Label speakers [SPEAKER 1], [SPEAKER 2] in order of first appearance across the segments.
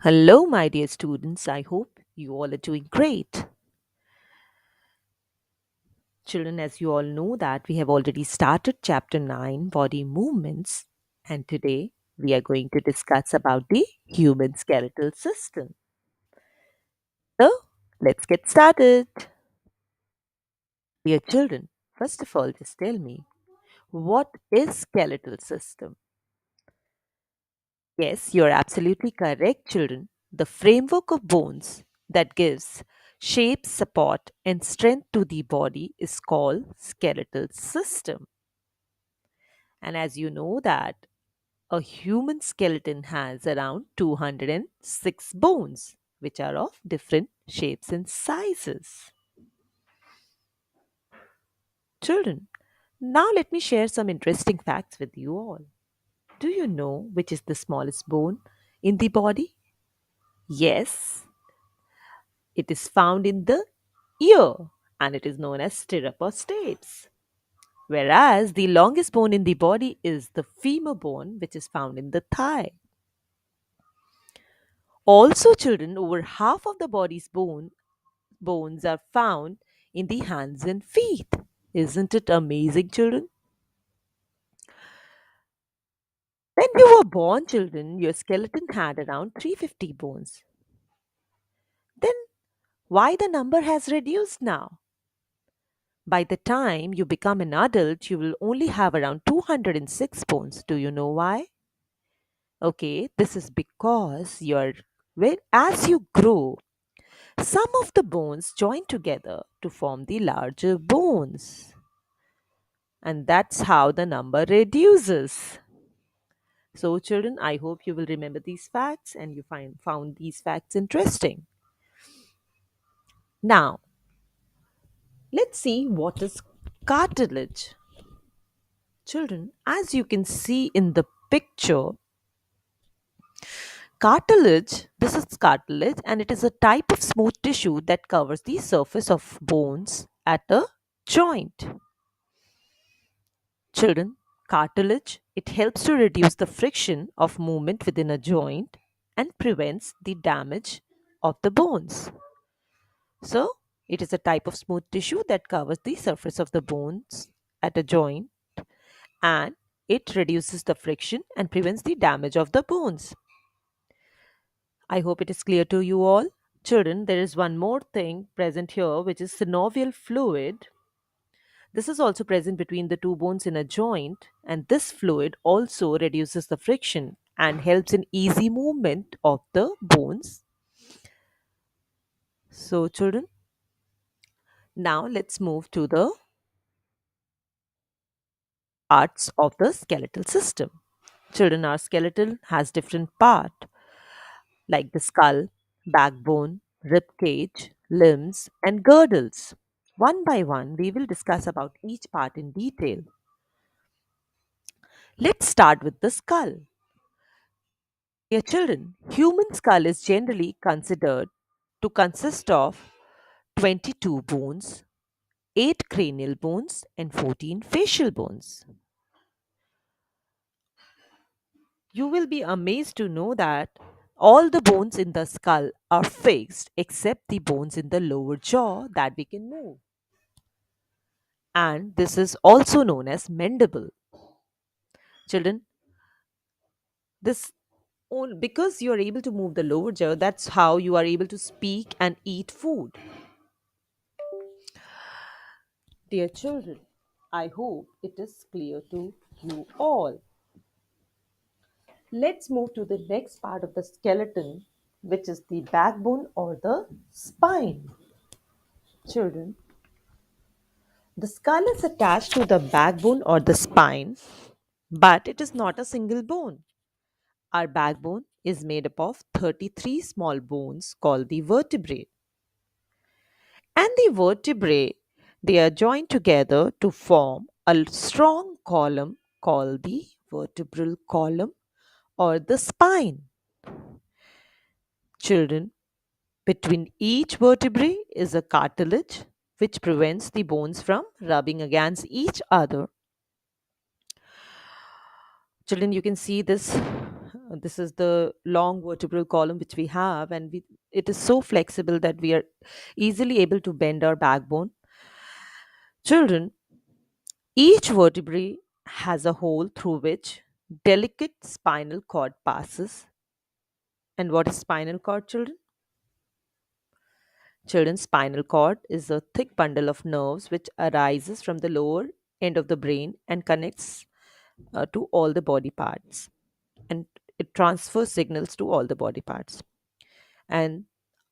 [SPEAKER 1] Hello, my dear students. I hope you all are doing great. Children, as you all know that we have already started chapter 9 body movements, and today we are going to discuss about the human skeletal system. So, let's get started. Dear children, first of all just tell me, what is skeletal system? Yes, you're absolutely correct, children. The framework of bones that gives shape, support, and strength to the body is called skeletal system. And as you know that a human skeleton has around 206 bones, which are of different shapes and sizes. Children, now let me share some interesting facts with you all. Do you know which is the smallest bone in the body? Yes, it is found in the ear and it is known as stirrup or stapes. Whereas the longest bone in the body is the femur bone, which is found in the thigh. Also, children, over half of the body's bones are found in the hands and feet. Isn't it amazing, children? When you were born, children, your skeleton had around 350 bones. Then why the number has reduced now? By the time you become an adult, you will only have around 206 bones. Do you know why? Okay, this is because as you grow, some of the bones join together to form the larger bones. And that's how the number reduces. So, children, I hope you will remember these facts and you found these facts interesting. Now, let's see what is cartilage. Children, as you can see in the picture, this is cartilage, and it is a type of smooth tissue that covers the surface of bones at a joint. Children, cartilage, it helps to reduce the friction of movement within a joint and prevents the damage of the bones. So, it is a type of smooth tissue that covers the surface of the bones at a joint and it reduces the friction and prevents the damage of the bones. I hope it is clear to you all. Children, there is one more thing present here, which is synovial fluid. This is also present between the two bones in a joint, and this fluid also reduces the friction and helps in easy movement of the bones. So, children, now let's move to the parts of the skeletal system. Children, our skeleton has different parts like the skull, backbone, rib cage, limbs, and girdles. One by one, we will discuss about each part in detail. Let's start with the skull. Dear children, human skull is generally considered to consist of 22 bones, 8 cranial bones, and 14 facial bones. You will be amazed to know that all the bones in the skull are fixed except the bones in the lower jaw that we can move. And this is also known as mandible. Children, this because you are able to move the lower jaw, that's how you are able to speak and eat food. Dear children, I hope it is clear to you all. Let's move to the next part of the skeleton, which is the backbone or the spine. Children, the skull is attached to the backbone or the spine, but it is not a single bone. Our backbone is made up of 33 small bones called the vertebrae. And the vertebrae, they are joined together to form a strong column called the vertebral column or the spine. Children, between each vertebrae is a cartilage which prevents the bones from rubbing against each other. Children, you can see this This is the long vertebral column which we have, and it is so flexible that we are easily able to bend our backbone. Children, each vertebrae has a hole through which delicate spinal cord passes. And what is spinal cord, children? Children's spinal cord is a thick bundle of nerves which arises from the lower end of the brain and connects to all the body parts. And it transfers signals to all the body parts. And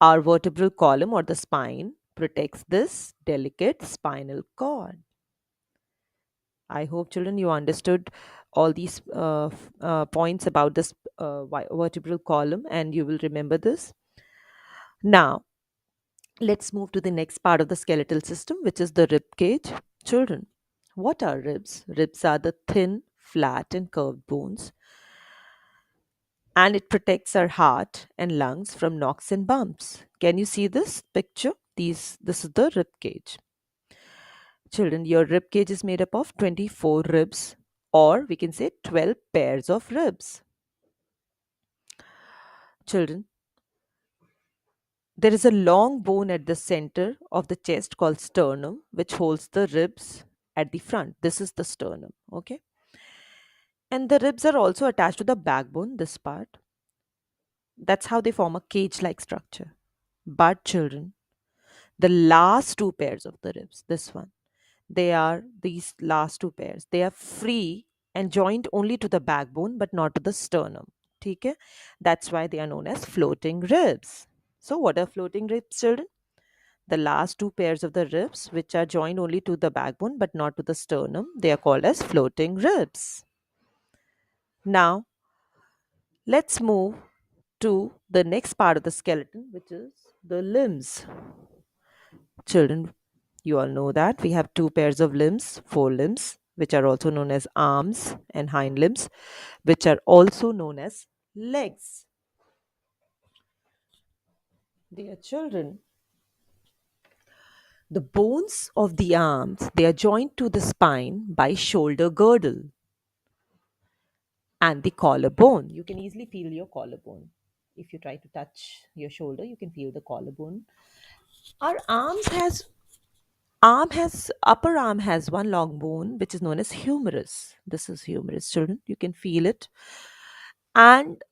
[SPEAKER 1] our vertebral column or the spine protects this delicate spinal cord. I hope, children, you understood all these points about this vertebral column and you will remember this. Now, let's move to the next part of the skeletal system, which is the rib cage. Children, what are ribs? Ribs are the thin, flat, and curved bones, and it protects our heart and lungs from knocks and bumps. Can you see this picture? This is the rib cage. Children, your rib cage is made up of 24 ribs, or we can say 12 pairs of ribs. Children, there is a long bone at the center of the chest called sternum, which holds the ribs at the front. This is the sternum, okay? And the ribs are also attached to the backbone, this part. That's how they form a cage like structure. But, children, the last two pairs of the ribs, this one, they are these last two pairs. They are free and joined only to the backbone but not to the sternum. Okay? That's why they are known as floating ribs. So, what are floating ribs, children? The last two pairs of the ribs, which are joined only to the backbone but not to the sternum, they are called as floating ribs. Now, let's move to the next part of the skeleton, which is the limbs. Children, you all know that we have two pairs of limbs, forelimbs, which are also known as arms, and hind limbs, which are also known as legs. Dear children, the bones of the arms, they are joined to the spine by shoulder girdle and the collarbone. You can easily feel your collarbone. If you try to touch your shoulder, you can feel the collarbone. Our upper arm has one long bone which is known as humerus. This is humerus, children. You can feel it. And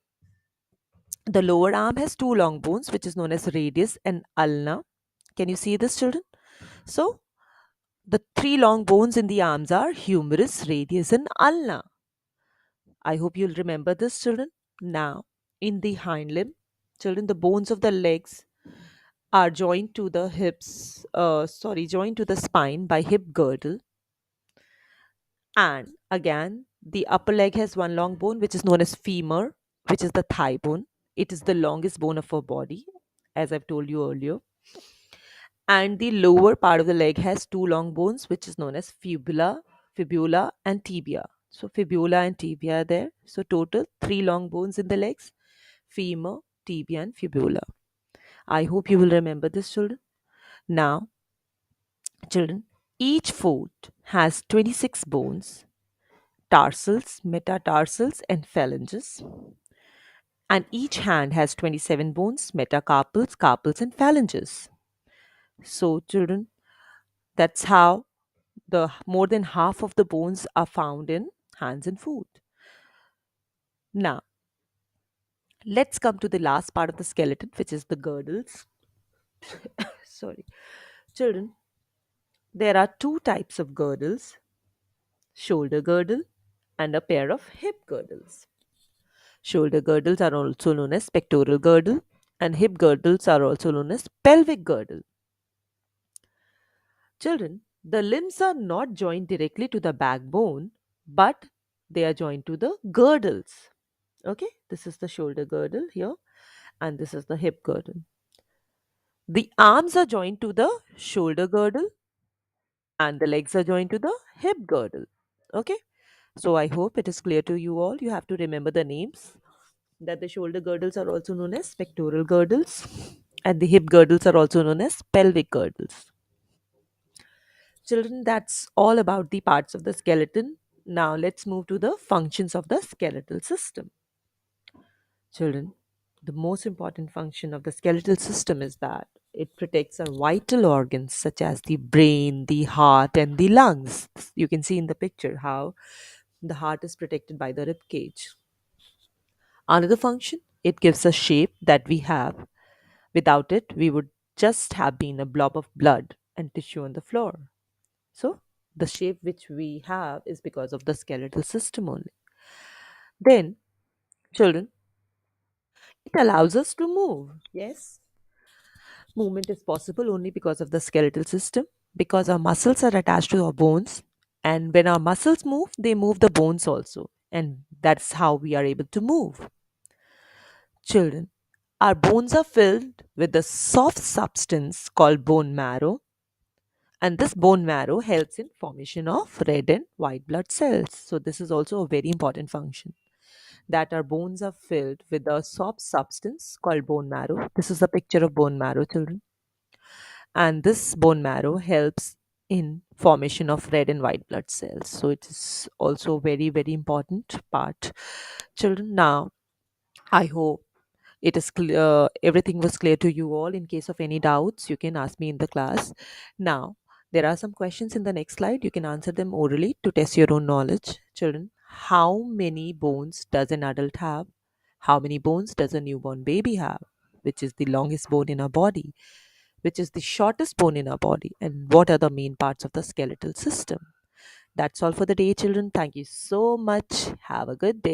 [SPEAKER 1] the lower arm has two long bones which is known as radius and ulna. Can you see this, children? So the three long bones in the arms are humerus, radius, and ulna. I hope you'll remember this, children. Now, in the hind limb, children, the bones of the legs are joined to the joined to the spine by hip girdle. And again, the upper leg has one long bone, which is known as femur, which is the thigh bone. It is the longest bone of our body, as I've told you earlier. And the lower part of the leg has two long bones, which is known as fibula, and tibia. So fibula and tibia are there. So total three long bones in the legs: femur, tibia, and fibula. I hope you will remember this, children. Now, children, each foot has 26 bones: tarsals, metatarsals, and phalanges. And each hand has 27 bones: metacarpals, carpals, and phalanges. So, children, that's how the more than half of the bones are found in hands and foot. Now, let's come to the last part of the skeleton, which is the girdles. Sorry. Children, there are two types of girdles: shoulder girdle and a pair of hip girdles. Shoulder girdles are also known as pectoral girdle, and hip girdles are also known as pelvic girdle. Children, the limbs are not joined directly to the backbone, but they are joined to the girdles. Okay, this is the shoulder girdle here, and this is the hip girdle. The arms are joined to the shoulder girdle, and the legs are joined to the hip girdle. Okay, so I hope it is clear to you all. You have to remember the names, that the shoulder girdles are also known as pectoral girdles, and the hip girdles are also known as pelvic girdles. Children, that's all about the parts of the skeleton. Now let's move to the functions of the skeletal system. Children, the most important function of the skeletal system is that it protects our vital organs such as the brain, the heart, and the lungs. You can see in the picture how the heart is protected by the rib cage. Another function, it gives us shape that we have. Without it, we would just have been a blob of blood and tissue on the floor. So, the shape which we have is because of the skeletal system only. Then, children, it allows us to move. Yes, movement is possible only because of the skeletal system, because our muscles are attached to our bones. And when our muscles move, they move the bones also. And that's how we are able to move. Children, our bones are filled with a soft substance called bone marrow, and this bone marrow helps in formation of red and white blood cells. So this is also a very important function, that our bones are filled with a soft substance called bone marrow. This is a picture of bone marrow, children, and this bone marrow helps in formation of red and white blood cells. So it is also a very very important part, children. Now I hope it is clear, everything was clear to you all. In case of any doubts, you can ask me in the class. Now, there are some questions in the next slide. You can answer them orally to test your own knowledge. Children, how many bones does an adult have? How many bones does a newborn baby have? Which is the longest bone in our body? Which is the shortest bone in our body? And what are the main parts of the skeletal system? That's all for the day, children. Thank you so much. Have a good day.